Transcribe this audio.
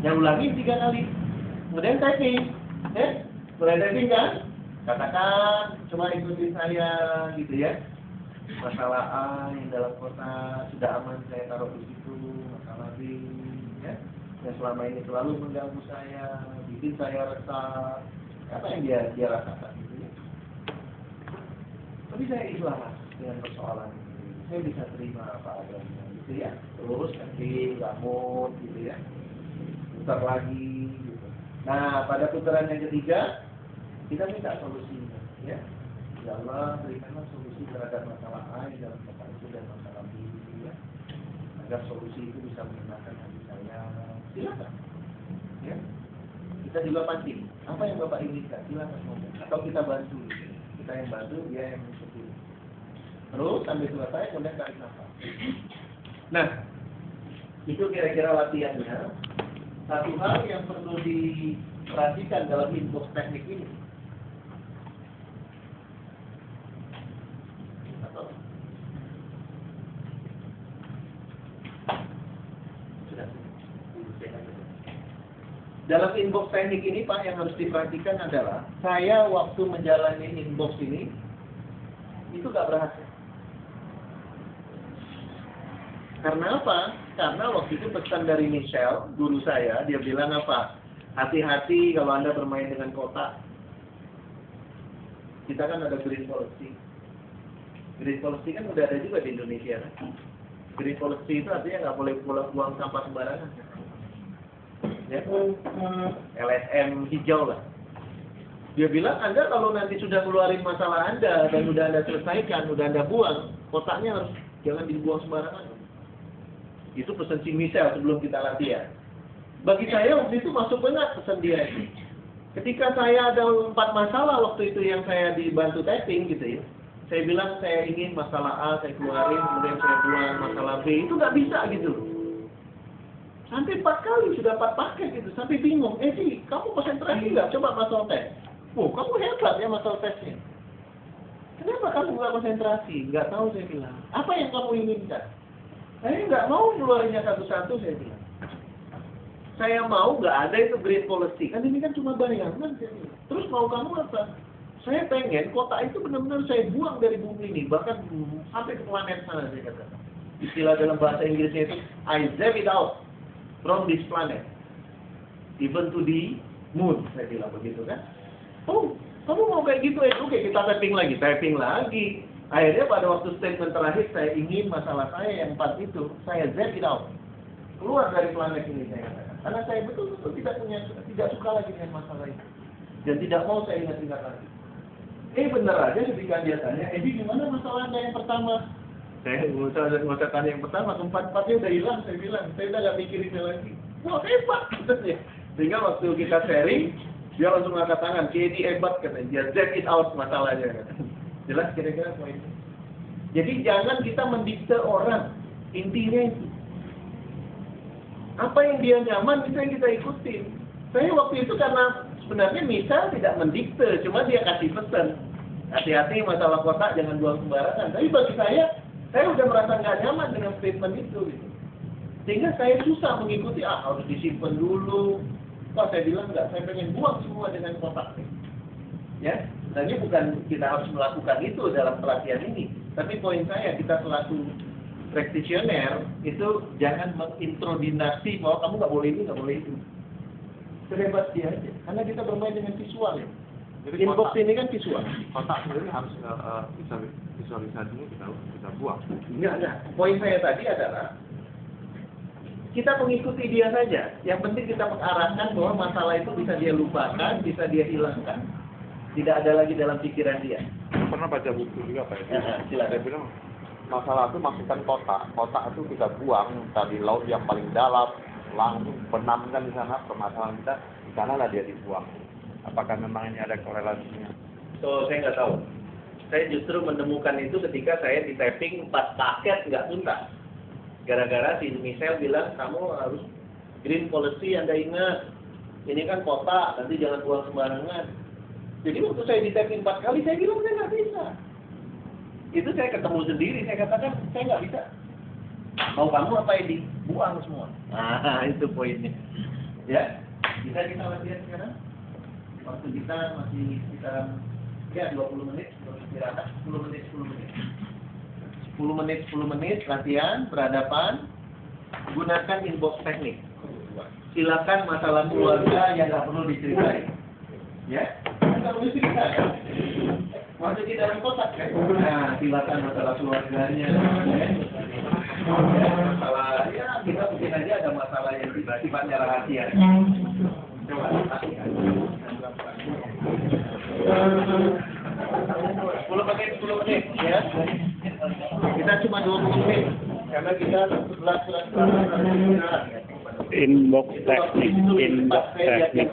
Yang ulangi 3 kali. Kemudian typing. Mulai typing kan? Katakan, cuma ikutin saya gitu ya. Masalah A yang dalam kotak sudah aman saya taruh di situ. Masalah B, ya, yang selama ini selalu mengganggu saya, bikin saya resah. Apa yang dia rasakan gitu ya. Tapi saya ikhlas dengan persoalan ini. Saya bisa terima apa adanya gitu ya. Terus nanti bangun gitu ya. Putar lagi gitu. Nah, pada putaran yang ketiga kita minta solusinya ya. Ya Allah, berikanlah solusi terhadap masalah A yang dalam kotak itu dan masalah B ya. Agar solusi itu bisa menyenangkan hati saya. Silakan. Ya. Kita juga pancing. Apa yang Bapak inginkan? Silakan ngomong. Atau kita bantu. Kita yang bantu, dia yang mengikuti. Terus sampai selesai, kemudian tarik nafas. Nah, itu kira-kira latihannya. Satu hal yang perlu diperhatikan dalam inbox teknik ini. Dalam inbox teknik ini Pak, yang harus diperhatikan adalah saya waktu menjalani inbox ini itu gak berhasil. Karena apa? Karena waktu itu pesan dari Michelle, guru saya, dia bilang apa? Hati-hati kalau Anda bermain dengan kotak. Kita kan ada green policy. Green policy kan udah ada juga di Indonesia. Green policy itu artinya nggak boleh buang sampah sembarangan. Ya, LSM hijau lah. Dia bilang Anda kalau nanti sudah keluarin masalah Anda dan udah Anda selesaikan, udah Anda buang, kotaknya harus jangan dibuang sembarangan. Itu pesan si Michelle sebelum kita latihan. Bagi saya waktu itu masuk banget pesan dia itu. Ketika saya ada 4 masalah waktu itu yang saya dibantu typing gitu ya. Saya bilang saya ingin masalah A saya keluarin, kemudian saya buang masalah B. Itu nggak bisa gitu. Sampai 4 kali sudah 4 paket gitu. Sampai bingung. Sih, kamu konsentrasi nggak? Coba masalah tes. Oh, kamu hebat ya masalah tesnya. Kenapa kamu nggak konsentrasi? Nggak tahu saya bilang. Apa yang kamu inginkan? Saya nggak mau keluarinnya satu-satu saya bilang. Saya mau nggak ada itu green policy. Kan ini kan cuma bayangan. Terus mau kamu apa? Saya pengen kotak itu benar-benar saya buang dari bumi ini. Bahkan sampai ke planet sana saya katakan. Istilah dalam bahasa Inggrisnya itu, I zap it out from this planet. Even to the moon. Saya bilang begitu kan. Oh, kamu mau kayak gitu ya? Oke, kita typing lagi. Akhirnya pada waktu statement terakhir saya ingin masalah saya yang 4 itu, saya zap it out. Keluar dari planet ini saya katakan. Karena saya betul-betul tidak suka lagi dengan masalah itu. Dan tidak mau saya ingat-ingat lagi. Bener aja ketika dia tanya, gimana masalah Anda yang pertama? Saya nggak usah tanya yang pertama, keempat-empatnya udah hilang, saya bilang. Saya udah nggak mikirin lagi. Wah, hebat katanya. Sehingga waktu kita sharing, dia langsung angkat tangan, KD hebat katanya. Dia zap it out masalahnya katanya. Jelas kira-kira poinnya. Jadi jangan kita mendikte orang. Intinya itu. Apa yang dia nyaman, itu yang kita ikutin. Saya waktu itu karena sebenarnya misal tidak mendikte, cuma dia kasih pesan. Hati-hati masalah kotak, jangan buang sembarangan. Tapi bagi saya udah merasa nggak nyaman dengan statement itu. Gitu. Sehingga saya susah mengikuti, harus disimpan dulu. Wah, saya bilang enggak, saya pengen buang semua dengan kotak. Ya, sebenarnya bukan kita harus melakukan itu dalam pelatihan ini. Tapi poin saya, kita selaku practitioner itu jangan mengintrodinasi bahwa kamu nggak boleh ini, nggak boleh itu. Sehebat dia aja. Karena kita bermain dengan visual ya. Jadi inbox ini kan visual. Kotak sendiri harus visualisasinya kita buang. Enggak. Poin saya tadi adalah kita mengikuti dia saja. Yang penting kita mengarahkan bahwa masalah itu bisa dia lupakan, bisa dia hilangkan. Tidak ada lagi dalam pikiran dia. Saya pernah baca buku juga Pak. Silakan. Saya bilang masalah itu masukkan kotak. Kotak itu kita buang tadi laut yang paling dalam, langsung benamkan di sana permasalahan kita, di sanalah dia dibuang. Apakah memang ini ada korelasinya? Saya nggak tahu. Saya justru menemukan itu ketika saya di typing 4 paket nggak tuntas. Gara-gara si Michelle bilang kamu harus green policy, Anda ingat. Ini kan kotak, nanti jangan buang sembarangan. Jadi waktu saya di typing 4 kali, saya bilang saya nggak bisa. Itu saya ketemu sendiri, saya katakan saya nggak bisa. Mau kamu apa ini? Buang semua. Nah, itu poinnya. Ya, bisa kita latihan sekarang? Waktu kita masih sekitar ya 20 menit sebelum istirahat, 10 menit 10 menit latihan berhadapan, gunakan inbox teknik. Silakan masalah keluarga yang nggak perlu diceritain, ya nggak perlu cerita kan, masukin dalam kotak kan. Nah, silakan masalah keluarganya, ya. Masalah ya kita mungkin aja ada masalah yang sifatnya rahasia. Coba latihan. 10 menit ya. Kita cuma 20 menit karena kita 11 inbox teknik